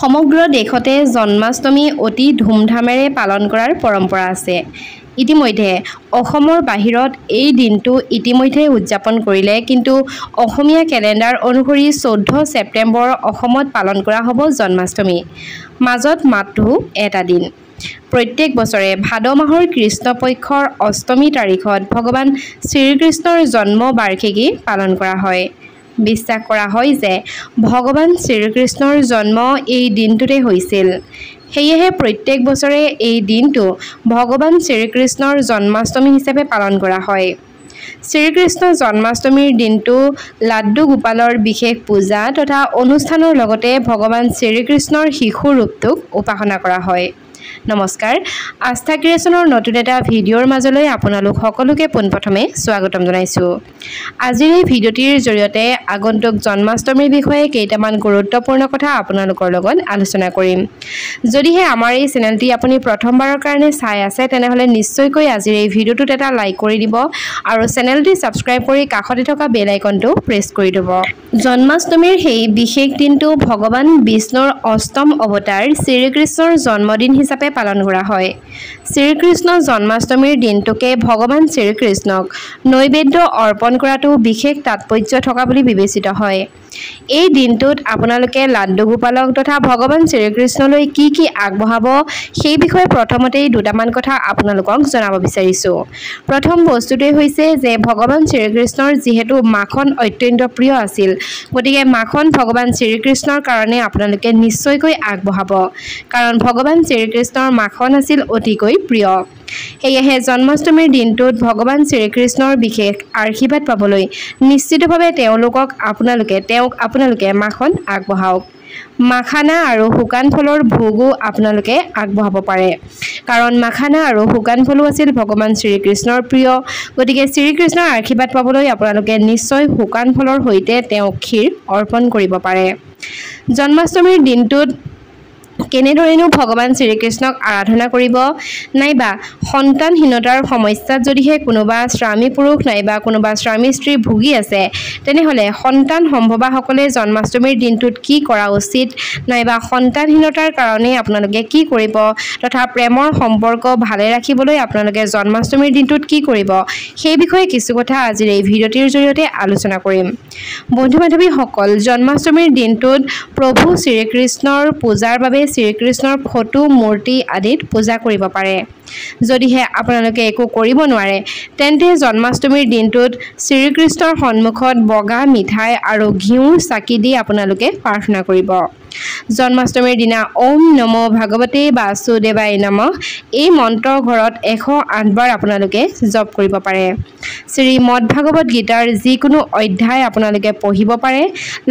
সমগ্ৰ দেশতে জন্মাষ্টমী অতি ধুমধামেৰে পালন কৰাৰ পৰম্পৰা আছে। ইতিমধ্যে অসমৰ বাহিৰত এই দিনটো ইতিমধ্যে উদযাপন কৰিলে, কিন্তু অসমীয়া কেলেণ্ডাৰ অনুসৰি 14 ছেপ্টেম্বৰ অসমত পালন কৰা হ'ব জন্মাষ্টমী। মাজত মাত্ৰ এটা দিন। প্ৰত্যেক বছৰে ভাদ মাহৰ কৃষ্ণপক্ষৰ অষ্টমী তাৰিখত ভগৱান শ্ৰীকৃষ্ণৰ জন্ম বাৰ্ষিকী পালন কৰা হয়। বিশ্বাস কৰা হয় যে ভগৱান শ্ৰীকৃষ্ণৰ জন্ম এই দিনটোতে হৈছিল। সেয়েহে প্ৰত্যেক বছৰে এই দিনটো ভগৱান শ্ৰীকৃষ্ণৰ জন্মাষ্টমী হিচাপে পালন কৰা হয়। শ্ৰীকৃষ্ণ জন্মাষ্টমীৰ দিনটো লাড্ডু গোপালৰ বিশেষ পূজা তথা অনুষ্ঠানৰ লগতে ভগৱান শ্ৰীকৃষ্ণৰ শিশু ৰূপটোক উপাসনা কৰা হয়। নমস্কাৰ, আস্থা ক্ৰিয়েশ্যনৰ নতুন এটা ভিডিঅ'ৰ মাজলৈ আপোনালোক সকলোকে পোনপ্ৰথমে স্বাগতম জনাইছোঁ। আজিৰ এই ভিডিঅ'টিৰ জৰিয়তে আগন্তুক জন্মাষ্টমীৰ বিষয়ে কেইটামান গুৰুত্বপূৰ্ণ কথা আপোনালোকৰ লগত আলোচনা কৰিম। যদিহে আমাৰ এই চেনেলটি আপুনি প্ৰথমবাৰৰ কাৰণে চাই আছে তেনেহ'লে নিশ্চয়কৈ আজিৰ এই ভিডিঅ'টোত এটা লাইক কৰি দিব আৰু চেনেলটি ছাবস্ক্ৰাইব কৰি কাষতে থকা বেল আইকনটো প্ৰেছ কৰি দিব। জন্মাষ্টমীৰ সেই বিশেষ দিনটো ভগৱান বিষ্ণুৰ অষ্টম অৱতাৰ শ্ৰীকৃষ্ণৰ জন্মদিন হিচাপে পালন কৰা হয়। শ্ৰীকৃষ্ণ জন্মাষ্টমীৰ দিনটোকে ভগৱান শ্ৰীকৃষ্ণক নৈবেদ্য অৰ্পণ কৰাটো বিশেষ তাৎপৰ্য থকা বুলি বিবেচিত হয়। এই দিনটোত আপোনালোকে লাড্ডু গোপালক তথা ভগৱান শ্ৰীকৃষ্ণলৈ কি কি আগবঢ়াব সেই বিষয়ে প্ৰথমতেই দুটামান কথা আপোনালোকক জনাব বিচাৰিছোঁ। প্ৰথম বস্তুটোৱে হৈছে যে ভগৱান শ্ৰীকৃষ্ণৰ যিহেতু মাখন অত্যন্ত প্ৰিয় আছিল, গতিকে মাখন ভগৱান শ্ৰীকৃষ্ণৰ কাৰণে আপোনালোকে নিশ্চয়কৈ আগবঢ়াব, কাৰণ ভগৱান শ্ৰীকৃষ্ণৰ মাখন আছিল অতিকৈ প্ৰিয়। সেয়েহে জন্মাষ্টমীৰ দিনটোত ভগৱান শ্ৰীকৃষ্ণৰ বিশেষ আশীৰ্বাদ পাবলৈ নিশ্চিতভাৱে তেওঁক আপোনালোকে মাখন আগবঢ়াওক। মাখানা আৰু শুকান ফলৰ ভোগো আপোনালোকে আগবঢ়াব পাৰে, কাৰণ মাখানা আৰু শুকান ফলো আছিল ভগৱান শ্ৰীকৃষ্ণৰ প্ৰিয়। গতিকে শ্ৰীকৃষ্ণৰ আশীৰ্বাদ পাবলৈ আপোনালোকে নিশ্চয় শুকান ফলৰ সৈতে তেওঁক ক্ষীৰ অৰ্পণ কৰিব পাৰে। জন্মাষ্টমীৰ দিনটোত কেনেদৰেনো ভগৱান শ্ৰীকৃষ্ণক আৰাধনা কৰিব, নাইবা সন্তানহীনতাৰ সমস্যাত যদিহে কোনোবা স্বামী পুৰুষ নাইবা কোনোবা স্বামী স্ত্ৰী ভুগি আছে, তেনেহ'লে সন্তান সম্ভৱাসকলে জন্মাষ্টমীৰ দিনটোত কি কৰা উচিত, নাইবা সন্তানহীনতাৰ কাৰণে আপোনালোকে কি কৰিব তথা প্ৰেমৰ সম্পৰ্ক ভালে ৰাখিবলৈ আপোনালোকে জন্মাষ্টমীৰ দিনটোত কি কৰিব, সেই বিষয়ে কিছু কথা আজিৰ এই ভিডিঅ'টিৰ জৰিয়তে আলোচনা কৰিম। বন্ধু বান্ধৱীসকল, জন্মাষ্টমীৰ দিনটোত প্ৰভু শ্ৰীকৃষ্ণৰ পূজাৰ বাবে শ্ৰীকৃষ্ণৰ ফটো মূৰ্তি আদিত পূজা কৰিব পাৰে। যদিহে আপোনালোকে একো কৰিব নোৱাৰে, তেন্তে জন্মাষ্টমীৰ দিনটোত শ্ৰীকৃষ্ণৰ সন্মুখত বগা মিঠাই আৰু ঘিউৰ চাকি দি আপোনালোকে প্ৰাৰ্থনা কৰিব। জন্মাষ্টমীৰ দিনা ওম নমো ভগৱতে বাসুদেৱায় নমঃ এই মন্ত্ৰ ঘৰত 108 বাৰ আপোনালোকে জপ কৰিব পাৰে। শ্ৰীমদ ভাগৱত গীতাৰ যিকোনো অধ্যায় আপোনালোকে পঢ়িব পাৰে।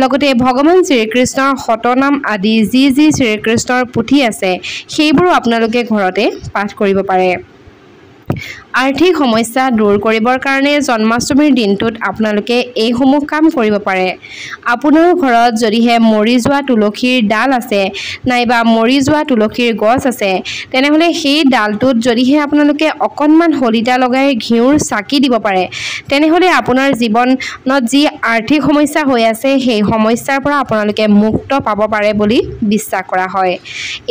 লগতে ভগৱান শ্ৰীকৃষ্ণৰ শতনাম আদি যি শ্ৰীকৃষ্ণৰ পুথি আছে সেইবোৰো আপোনালোকে ঘৰতে পাঠ কৰিব পাৰে। আৰ্থিক সমস্যা দূৰ কৰিবৰ কাৰণে জন্মাষ্টমীৰ দিনটোত আপোনালোকে এইসমূহ কাম কৰিব পাৰে। আপোনাৰ ঘৰত যদিহে মৰি যোৱা তুলসীৰ ডাল আছে নাইবা মৰি যোৱা তুলসীৰ গছ আছে, তেনেহ'লে সেই ডালটোত যদিহে আপোনালোকে অকণমান শলিতা লগাই ঘিউৰ চাকি দিব পাৰে, তেনেহ'লে আপোনাৰ জীৱনত যি আৰ্থিক সমস্যা হৈ আছে সেই সমস্যাৰ পৰা আপোনালোকে মুক্ত পাব পাৰে বুলি বিশ্বাস কৰা হয়।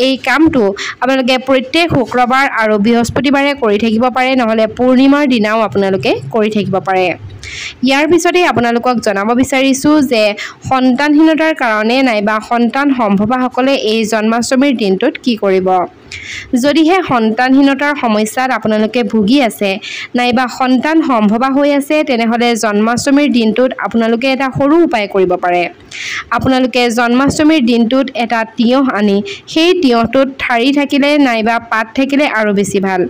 এই কামটো আপোনালোকে প্ৰত্যেক শুক্ৰবাৰ আৰু বৃহস্পতিবাৰে কৰি থাকিব পাৰে, নহ'লে পূৰ্ণিমাৰ দিনাও আপোনালোকে কৰি থাকিব পাৰে। ইয়াৰ পিছতে আপোনালোকক জনাব বিচাৰিছোঁ যে সন্তানহীনতাৰ কাৰণে নাইবা সন্তান সম্ভৱাসকলে এই জন্মাষ্টমীৰ দিনটোত কি কৰিব। যদিহে সন্তানহীনতাৰ সমস্যাত আপোনালোকে ভুগি আছে নাইবা সন্তান সম্ভৱা হৈ আছে, তেনেহ'লে জন্মাষ্টমীৰ দিনটোত আপোনালোকে এটা সৰু উপায় কৰিব পাৰে। আপোনালোকে জন্মাষ্টমীৰ দিনটোত এটা তিয়ঁহ আনি সেই তিয়ঁহটোত ঠাৰি থাকিলে নাইবা পাত থাকিলে আৰু বেছি ভাল।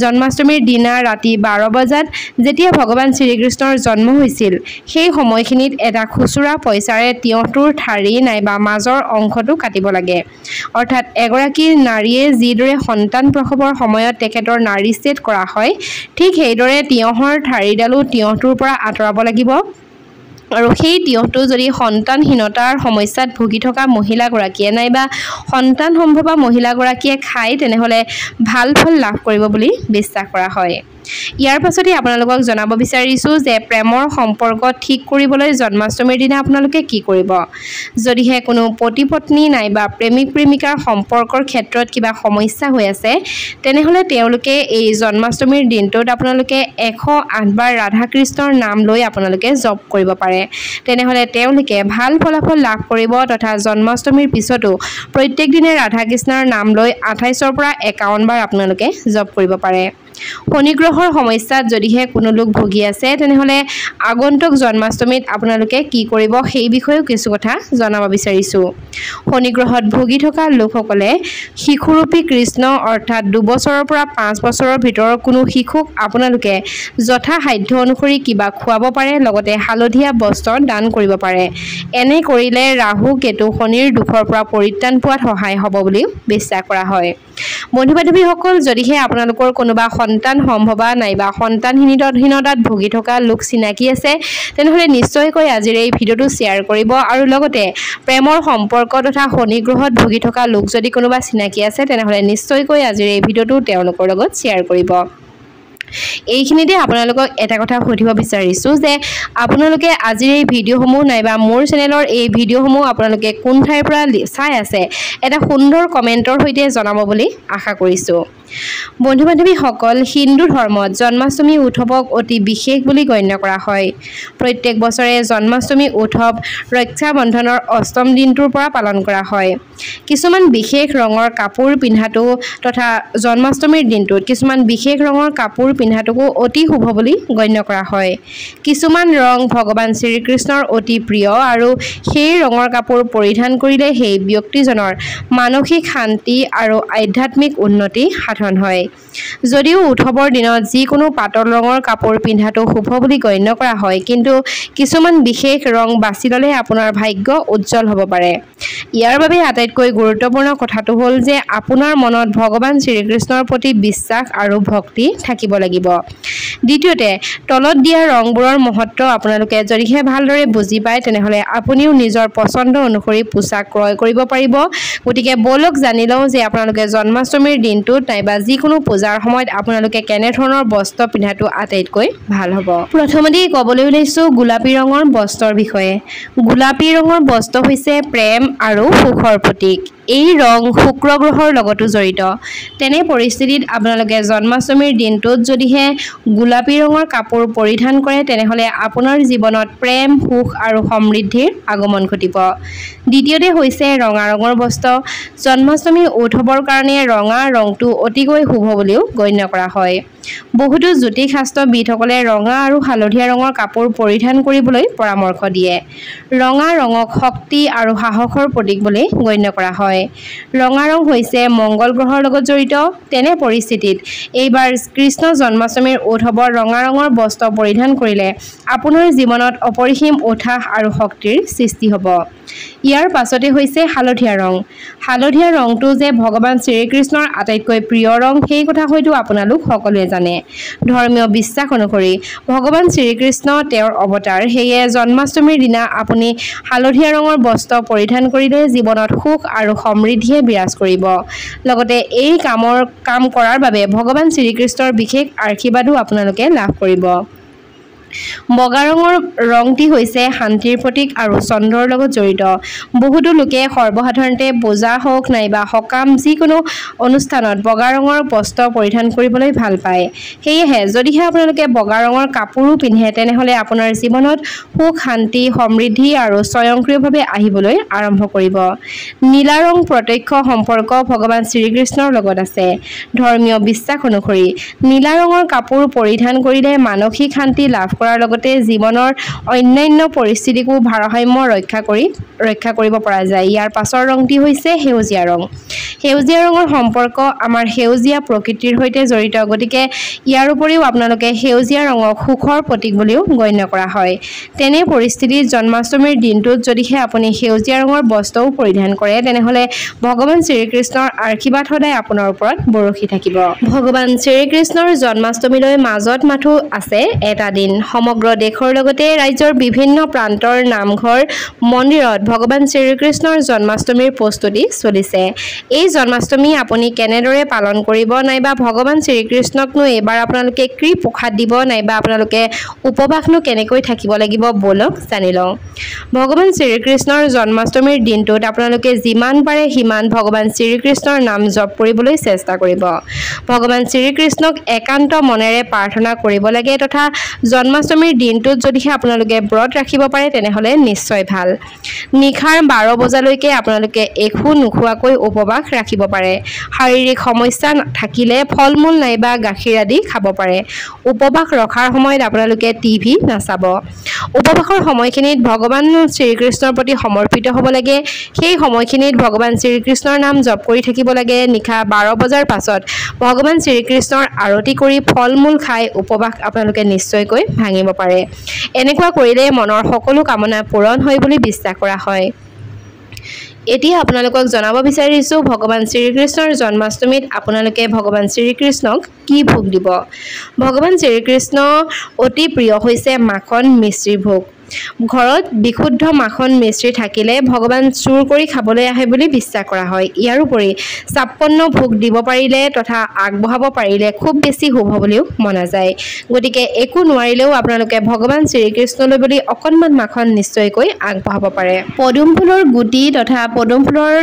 জন্মাষ্টমীৰ দিনা ৰাতি 12 বজাত যেতিয়া ভগৱান শ্ৰীকৃষ্ণৰ জন্ম হৈছিল, সেই সময়খিনিত এটা খুচুৰা পইচাৰে তিয়ঁহটোৰ ঠাৰি নাইবা মাজৰ অংশটো কাটিব লাগে। অৰ্থাৎ এগৰাকী নাৰীয়ে যিদৰে সন্তান প্ৰসৱৰ সময়ত তেখেতৰ নাৰী ছেদ কৰা হয়, ঠিক সেইদৰে তিয়ঁহৰ ঠাৰিডালো তিয়ঁহটোৰ পৰা আঁতৰাব লাগিব। আৰু সেই তিয়ঁহটো যদি সন্তানহীনতাৰ সমস্যাত ভুগি থকা মহিলাগৰাকীয়ে নাইবা সন্তান সম্ভৱা মহিলাগৰাকীয়ে খায়, তেনেহ'লে ভাল ফল লাভ কৰিব বুলি বিশ্বাস কৰা হয়। ইয়াৰ পাছতে আপোনালোকক জনাব বিচাৰিছোঁ যে প্ৰেমৰ সম্পৰ্ক ঠিক কৰিবলৈ জন্মাষ্টমীৰ দিনা আপোনালোকে কি কৰিব। যদিহে কোনো পতি পত্নী নাইবা প্ৰেমিক প্ৰেমিকাৰ সম্পৰ্কৰ ক্ষেত্ৰত কিবা সমস্যা হৈ আছে তেনেহ'লে তেওঁলোকে এই জন্মাষ্টমীৰ দিনটোত আপোনালোকে 108 বাৰ ৰাধা কৃষ্ণৰ নাম লৈ আপোনালোকে জপ কৰিব পাৰে। তেনেহ'লে তেওঁলোকে ভাল ফলাফল লাভ কৰিব তথা জন্মাষ্টমীৰ পিছতো প্ৰত্যেক দিনে ৰাধা কৃষ্ণৰ নাম লৈ 28ৰ পৰা 51 বাৰ আপোনালোকে জপ কৰিব পাৰে। শনি গ্ৰহৰ সমস্যাত যদিহে কোনো লোক ভুগি আছে তেনেহ'লে আগন্তুক জন্মাষ্টমীত আপোনালোকে কি কৰিব সেই বিষয়েও কিছু কথা জনাব বিচাৰিছোঁ। শনি গ্ৰহত ভুগি থকা লোকসকলে শিশুৰূপী কৃষ্ণ অৰ্থাৎ 2 বছৰৰ পৰা 5 বছৰৰ ভিতৰৰ কোনো শিশুক আপোনালোকে যথাসাধ্য অনুসৰি কিবা খুৱাব পাৰে, লগতে হালধীয়া বস্ত্ৰ দান কৰিব পাৰে। এনে কৰিলে ৰাহু কেতু শনিৰ দুখৰ পৰা পৰিত্ৰাণ পোৱাত সহায় হ'ব বুলি বিশ্বাস কৰা হয়। বন্ধু বান্ধৱীসকল, যদিহে আপোনালোকৰ কোনোবা সন্তান সম্ভৱা নাইবা সন্তানহীনতাত ভুগি থকা লোক চিনাকি আছে তেনেহ'লে নিশ্চয়কৈ আজিৰ এই ভিডিঅ'টো শ্বেয়াৰ কৰিব আৰু লগতে প্ৰেমৰ সম্পৰ্ক তথা শনি গ্ৰহত ভুগি থকা লোক যদি কোনোবা চিনাকি আছে তেনেহ'লে নিশ্চয়কৈ আজিৰ এই ভিডিঅ'টো তেওঁলোকৰ লগত শ্বেয়াৰ কৰিব। এইখিনিতে আপোনালোকক এটা কথা সুধিব বিচাৰিছোঁ যে আপোনালোকে আজিৰ এই ভিডিঅ'সমূহ নাইবা মোৰ চেনেলৰ এই ভিডিঅ'সমূহ আপোনালোকে কোন ঠাইৰ পৰা চাই আছে এটা সুন্দৰ কমেণ্টৰ সৈতে জনাব বুলি আশা কৰিছোঁ। বন্ধু বান্ধৱীসকল, হিন্দু ধৰ্মত জন্মাষ্টমী উৎসৱক অতি বিশেষ বুলি গণ্য কৰা হয়। প্ৰত্যেক বছৰে জন্মাষ্টমী উৎসৱ ৰক্ষা বন্ধনৰ 8ম দিনটোৰ পৰা পালন কৰা হয়। কিছুমান বিশেষ ৰঙৰ কাপোৰ পিন্ধাটো তথা জন্মাষ্টমীৰ দিনটোত কিছুমান বিশেষ ৰঙৰ কাপোৰ পিন্ধাটোকো অতি শুভ বুলি গণ্য কৰা হয়। কিছুমান ৰং ভগৱান শ্ৰীকৃষ্ণৰ অতি প্ৰিয় আৰু সেই ৰঙৰ কাপোৰ পৰিধান কৰিলে সেই ব্যক্তিজনৰ মানসিক শান্তি আৰু আধ্যাত্মিক উন্নতি সাধন হয়। যদিও উৎসৱৰ দিনত যিকোনো পাতল ৰঙৰ কাপোৰ পিন্ধাটো শুভ বুলি গণ্য কৰা হয়, কিন্তু কিছুমান বিশেষ ৰং বাছি ল'লে আপোনাৰ ভাগ্য উজ্জ্বল হ'ব পাৰে। ইয়াৰ বাবে আটাইতকৈ গুৰুত্বপূৰ্ণ কথাটো হ'ল যে আপোনাৰ মনত ভগৱান শ্ৰীকৃষ্ণৰ প্ৰতি বিশ্বাস আৰু ভক্তি থাকিব লাগিব। দ্বিতীয়তে, তলত দিয়া ৰংবোৰৰ মহত্ব আপোনালোকে যদিহে ভালদৰে বুজি পায় তেনেহ'লে আপুনিও নিজৰ পচন্দ অনুসৰি পোছাক ক্ৰয় কৰিব পাৰিব। গতিকে ব'লক জানি লওঁ যে আপোনালোকে জন্মাষ্টমীৰ দিনটোত নাইবা যিকোনো পূজাৰ সময়ত আপোনালোকে কেনেধৰণৰ বস্ত্ৰ পিন্ধাটো আটাইতকৈ ভাল হ'ব। প্ৰথমতেই ক'বলৈ ওলাইছোঁ গোলাপী ৰঙৰ বস্ত্ৰৰ বিষয়ে। গোলাপী ৰঙৰ বস্ত্ৰ হৈছে প্ৰেম আৰু সুখৰ প্ৰতীক। এই ৰং শুক্ৰ গ্ৰহৰ লগতো জড়িত। তেনে পৰিস্থিতিত আপোনালোকে জন্মাষ্টমীৰ দিনটোত যদিহে গোলাপী ৰঙৰ কাপোৰ পৰিধান কৰে তেনেহ'লে আপোনাৰ জীৱনত প্ৰেম, সুখ আৰু সমৃদ্ধিৰ আগমন ঘটিব। দ্বিতীয়তে হৈছে ৰঙা ৰঙৰ বস্ত্ৰ। জন্মাষ্টমী উৎসৱৰ কাৰণে ৰঙা ৰংটো অতিকৈ শুভ বুলিও গণ্য কৰা হয়। বহুতো জ্যোতিষশাস্ত্ৰবিদসকলে ৰঙা আৰু হালধীয়া ৰঙৰ কাপোৰ পৰিধান কৰিবলৈ পৰামৰ্শ দিয়ে। ৰঙা ৰঙক শক্তি আৰু সাহসৰ প্ৰতীক বুলি গণ্য কৰা হয়। ৰঙা ৰং হৈছে মংগল গ্ৰহৰ লগত জড়িত। তেনে পৰিস্থিতিত এইবাৰ কৃষ্ণ জন্মাষ্টমীৰ উৎসৱৰ ৰঙা ৰঙৰ বস্ত্ৰ পৰিধান কৰিলে আপোনাৰ জীৱনত অপৰিসীম উৎসাহ আৰু শক্তিৰ সৃষ্টি হ'ব। ইয়াৰ পাছতে হৈছে হালধীয়া ৰং। হালধীয়া ৰংটো যে ভগৱান শ্ৰীকৃষ্ণৰ আটাইতকৈ প্ৰিয় ৰং সেই কথা হয়তো আপোনালোক সকলোৱে জানে। ধৰ্মীয় বিশ্বাস অনুসৰি ভগৱান শ্ৰীকৃষ্ণ তেওঁৰ অৱতাৰ। সেয়ে জন্মাষ্টমীৰ দিনা আপুনি হালধীয়া ৰঙৰ বস্ত্ৰ পৰিধান কৰিলে জীৱনত সুখ আৰু সমৃদ্ধিয়ে বিৰাজ কৰিব। লগতে এই কাম কৰাৰ বাবে ভগৱান শ্ৰীকৃষ্ণৰ বিশেষ আশীৰ্বাদো আপোনালোকে লাভ কৰিব। বগা ৰঙৰ ৰংটি হৈছে শান্তিৰ প্ৰতীক আৰু চন্দ্ৰৰ লগত জড়িত। বহুতো লোকে সৰ্বসাধাৰণতে পূজা হওক নাইবা সকাম যিকোনো অনুষ্ঠানত বগা ৰঙৰ বস্ত্ৰ পৰিধান কৰিবলৈ ভাল পায়। সেয়েহে যদিহে আপোনালোকে বগা ৰঙৰ কাপোৰো পিন্ধে তেনেহ'লে আপোনাৰ জীৱনত সুখ, শান্তি, সমৃদ্ধি আৰু স্বয়ংক্ৰিয়ভাৱে আহিবলৈ আৰম্ভ কৰিব। নীলা ৰং প্ৰত্যক্ষ সম্পৰ্ক ভগৱান শ্ৰীকৃষ্ণৰ লগত আছে। ধৰ্মীয় বিশ্বাস অনুসৰি নীলা ৰঙৰ কাপোৰ পৰিধান কৰিলে মানসিক শান্তি লাভ কৰাৰ লগতে জীৱনৰ অন্যান্য পৰিস্থিতিকো ভাৰসাম্য ৰক্ষা কৰিব পৰা যায়। ইয়াৰ পাছৰ ৰংটি হৈছে সেউজীয়া ৰং। সেউজীয়া ৰঙৰ সম্পৰ্ক আমাৰ সেউজীয়া প্ৰকৃতিৰ সৈতে জড়িত। গতিকে ইয়াৰ উপৰিও আপোনালোকে সেউজীয়া ৰঙক সুখৰ প্ৰতীক বুলিও গণ্য কৰা হয়। তেনে পৰিস্থিতিত জন্মাষ্টমীৰ দিনটোত যদিহে আপুনি সেউজীয়া ৰঙৰ বস্ত্ৰও পৰিধান কৰে তেনেহ'লে ভগৱান শ্ৰীকৃষ্ণৰ আশীৰ্বাদ সদায় আপোনাৰ ওপৰত বৰষি থাকিব। ভগৱান শ্ৰীকৃষ্ণৰ জন্মাষ্টমীলৈ মাজত মাথো আছে এটা দিন। সমগ্ৰ দেশৰ লগতে ৰাজ্যৰ বিভিন্ন প্ৰান্তৰ নামঘৰ মন্দিৰত ভগৱান শ্ৰীকৃষ্ণৰ জন্মাষ্টমীৰ প্ৰস্তুতি চলিছে। এই জন্মাষ্টমী আপুনি কেনেদৰে পালন কৰিব নাইবা ভগৱান শ্ৰীকৃষ্ণকনো এইবাৰ আপোনালোকে কি প্ৰসাদ দিব নাইবা আপোনালোকে উপবাসনো কেনেকৈ থাকিব লাগিব বলক জানি লওঁ। ভগৱান শ্ৰীকৃষ্ণৰ জন্মাষ্টমীৰ দিনটোত আপোনালোকে যিমান পাৰে সিমান ভগৱান শ্ৰীকৃষ্ণৰ নাম জপ কৰিবলৈ চেষ্টা কৰিব। ভগৱান শ্ৰীকৃষ্ণক একান্ত মনেৰে প্ৰাৰ্থনা কৰিব লাগে তথা জন্মাষ্টমীৰ দিনটোত যদিহে আপোনালোকে ব্ৰত ৰাখিব পাৰে তেনেহ'লে নিশ্চয় ভাল। নিশাৰ 12 বজালৈকে আপোনালোকে একো নোখোৱাকৈ উপবাস ৰাখিব পাৰে। শাৰীৰিক সমস্যা থাকিলে ফল মূল নাইবা গাখীৰ আদি খাব পাৰে। উপবাস ৰখাৰ সময়ত আপোনালোকে টিভি নাচাব। উপবাসৰ সময়খিনিত ভগৱান শ্ৰীকৃষ্ণৰ প্ৰতি সমৰ্পিত হ'ব লাগে। সেই সময়খিনিত ভগৱান শ্ৰীকৃষ্ণৰ নাম জপ কৰি থাকিব লাগে। নিশা 12 বজাৰ পাছত ভগৱান শ্ৰীকৃষ্ণৰ আৰতি কৰি ফল মূল খাই উপবাস আপোনালোকে নিশ্চয়কৈ ভাঙিব পাৰে। এনেকুৱা কৰিলে মনৰ সকলো কামনা পূৰণ হয় বুলি বিশ্বাস কৰা হয়। এতিয়া আপোনালোকক জনাব বিচাৰিছোঁ ভগৱান শ্ৰীকৃষ্ণৰ জন্মাষ্টমীত আপোনালোকে ভগৱান শ্ৰীকৃষ্ণক কি ভোগ দিব। ভগৱান শ্ৰীকৃষ্ণ অতি প্ৰিয় হৈছে মাখন মিশ্ৰি ভোগ। ঘৰত বিশুদ্ধ মাখন মিশ্ৰি থাকিলে ভগৱান চুৰ কৰি খাবলৈ আহে বুলি বিশ্বাস কৰা হয়। ইয়াৰোপৰি 56 ভোগ দিব পাৰিলে তথা আগবঢ়াব পাৰিলে খুব বেছি শুভ বুলিও মনা যায়। গতিকে একো নোৱাৰিলেও আপোনালোকে ভগৱান শ্ৰীকৃষ্ণলৈ বুলি অকণমান মাখন নিশ্চয়কৈ আগবঢ়াব পাৰে। পদুম ফুলৰ গুটি তথা পদুম ফুলৰ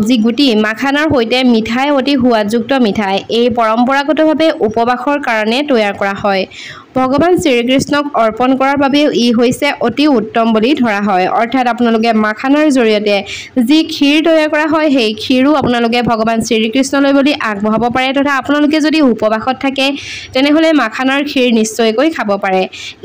যি গুটি মাখানাৰ সৈতে মিঠাই অতি সোৱাদযুক্ত মিঠাই এই পৰম্পৰাগতভাৱে উপবাসৰ কাৰণে তৈয়াৰ কৰা হয়। ভগৱান শ্ৰীকৃষ্ণক অৰ্পণ কৰাৰ বাবেও ই হৈছে অতি উত্তম বুলি ধৰা হয়। অৰ্থাৎ আপোনালোকে মাখানাৰ জৰিয়তে যি ক্ষীৰ তৈয়াৰ কৰা হয় সেই ক্ষীৰো আপোনালোকে ভগৱান শ্ৰীকৃষ্ণলৈ বুলি আগবঢ়াব পাৰে তথা আপোনালোকে যদি উপবাসত থাকে তেনেহ'লে মাখানাৰ ক্ষীৰ নিশ্চয়কৈ খাব পাৰে।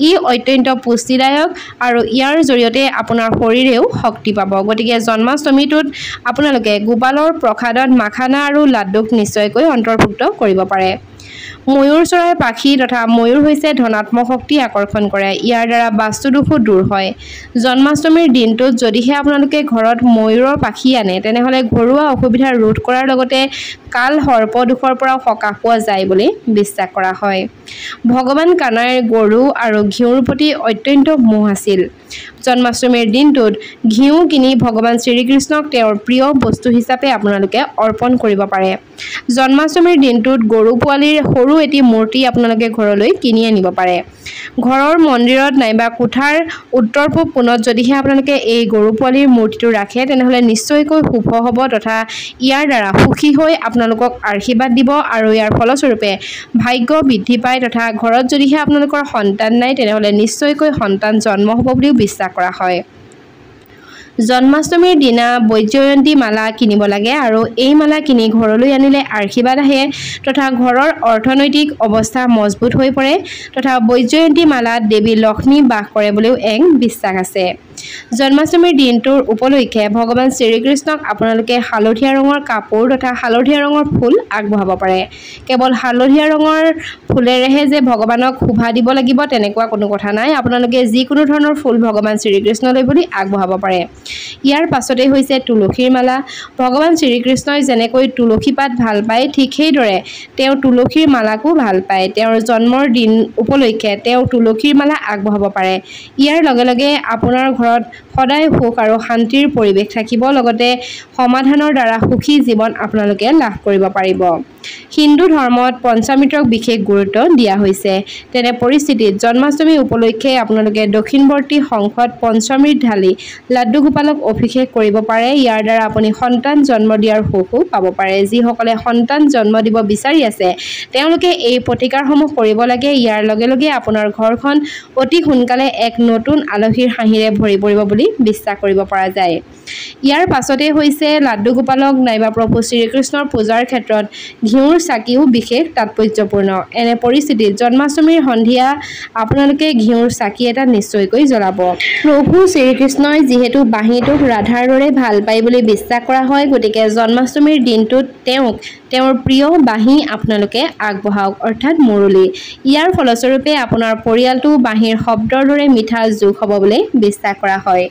ই অত্যন্ত পুষ্টিদায়ক আৰু ইয়াৰ জৰিয়তে আপোনাৰ শৰীৰেও শক্তি পাব। গতিকে জন্মাষ্টমীটোত আপোনালোকে গোপালৰ প্ৰসাদত মাখানা আৰু লাড্ডুক নিশ্চয়কৈ অন্তৰ্ভুক্ত কৰিব পাৰে। ময়ূৰ চৰাইৰ পাখি তথা ময়ূৰ হৈছে ধনাত্মক শক্তি আকৰ্ষণ কৰে। ইয়াৰ দ্বাৰা বাস্তুদোষো দূৰ হয়। জন্মাষ্টমীৰ দিনটোত যদিহে আপোনালোকে ঘৰত ময়ূৰৰ পাখি আনে তেনেহ'লে ঘৰুৱা অসুবিধা ৰোধ কৰাৰ লগতে কাল সৰ্পদোষৰ পৰাও সকাহ পোৱা যায় বুলি বিশ্বাস কৰা হয়। ভগৱান কানাইৰ গৰু আৰু ঘিউৰ প্ৰতি অত্যন্ত মোহ আছিল। জন্মাষ্টমীৰ দিনটোত ঘিউ কিনি ভগৱান শ্ৰীকৃষ্ণক তেওঁৰ প্ৰিয় বস্তু হিচাপে আপোনালোকে অৰ্পণ কৰিব পাৰে। জন্মাষ্টমীৰ দিনটোত গৰু পোৱালিৰ সৰু এটি মূৰ্তি আপোনালোকে ঘৰলৈ কিনি আনিব পাৰে। ঘৰৰ মন্দিৰত নাইবা কোঠাৰ উত্তৰ পূব কোণত যদিহে আপোনালোকে এই গৰু পোৱালিৰ মূৰ্তিটো ৰাখে তেনেহ'লে নিশ্চয়কৈ শুভ হ'ব তথা ইয়াৰ দ্বাৰা সুখী হৈ আপোনালোকক আশীৰ্বাদ দিব আৰু ইয়াৰ ফলস্বৰূপে ভাগ্য বৃদ্ধি পায় তথা ঘৰত যদিহে আপোনালোকৰ সন্তান নাই তেনেহ'লে নিশ্চয়কৈ সন্তান জন্ম হ'ব বুলিও বিশ্বাস কৰা হয়। জন্মাষ্টমীৰ দিনা বৈজয়ন্তী মালা কিনিব লাগে আৰু এই মালা কিনি ঘৰলৈ আনিলে আশীৰ্বাদ আহে তথা ঘৰৰ অৰ্থনৈতিক অৱস্থা মজবুত হৈ পৰে তথা বৈজয়ন্তী মালাত দেৱী লক্ষ্মী বাস কৰে বুলিও এক বিশ্বাস আছে। জন্মাষ্টমীৰ দিনটোৰ উপলক্ষে ভগৱান শ্ৰীকৃষ্ণক আপোনালোকে হালধীয়া ৰঙৰ কাপোৰ তথা হালধীয়া ৰঙৰ ফুল আগবঢ়াব পাৰে। কেৱল হালধীয়া ৰঙৰ ফুলেৰেহে যে ভগৱানক শোভা দিব লাগিব তেনেকুৱা কোনো কথা নাই। আপোনালোকে যিকোনো ধৰণৰ ফুল ভগৱান শ্ৰীকৃষ্ণলৈ বুলি আগবঢ়াব পাৰে। ইয়াৰ পাছতে হৈছে তুলসীৰ মালা। ভগৱান শ্ৰীকৃষ্ণই যেনেকৈ তুলসী পাত ভাল পায় ঠিক সেইদৰে তেওঁ তুলসীৰ মালাকো ভাল পায়। তেওঁৰ জন্মৰ দিন উপলক্ষে তেওঁ তুলসীৰ মালা আগবঢ়াব পাৰে। ইয়াৰ লগে লগে আপোনাৰ ঘৰত সদায় সুখ আৰু শান্তিৰ পৰিৱেশ থাকিব লগতে সমাধানৰ দ্বাৰা সুখী জীৱন আপোনালোকে লাভ কৰিব পাৰিব। হিন্দু ধৰ্মত পঞ্চামৃতক বিশেষ গুৰুত্ব দিয়া হৈছে। তেনে পৰিস্থিতিত জন্মাষ্টমী উপলক্ষে আপোনালোকে দক্ষিণৱৰ্তী শংখত পঞ্চামৃত ঢালি লাড্ডু গোপালক অভিষেক কৰিব পাৰে। ইয়াৰ দ্বাৰা আপুনি সন্তান জন্ম দিয়াৰ সুখো পাব পাৰে। যিসকলে সন্তান জন্ম দিব বিচাৰি আছে তেওঁলোকে এই প্ৰতিকাৰসমূহ কৰিব লাগে। ইয়াৰ লগে লগে আপোনাৰ ঘৰখন অতি সোনকালে এক নতুন আলহীৰ হাঁহিৰে ভৰি পৰিব বুলি বিশ্বাস কৰিব পৰা যায়। ইয়াৰ পাছতে হৈছে লাড্ডু গোপালক নাইবা প্ৰভু শ্ৰীকৃষ্ণৰ পূজাৰ ক্ষেত্ৰত ঘিউৰ চাকিও বিশেষ তাৎপৰ্যপূৰ্ণ। এনে পৰিস্থিতিত জন্মাষ্টমীৰ সন্ধিয়া আপোনালোকে ঘিউৰ চাকি এটা নিশ্চয়কৈ জ্বলাব। প্ৰভু শ্ৰীকৃষ্ণই যিহেতু বাঁহীটোক ৰাধাৰ দৰে ভাল পায় বুলি বিশ্বাস কৰা হয় গতিকে জন্মাষ্টমীৰ দিনটোত তেওঁক তেওঁৰ প্ৰিয় বাঁহী আপোনালোকে আগবঢ়াওক অৰ্থাৎ মুৰলী। ইয়াৰ ফলস্বৰূপে আপোনাৰ পৰিয়ালটো বাঁহীৰ শব্দৰ দৰে মিঠা যোগ হ'ব বুলি বিশ্বাস কৰা হয়।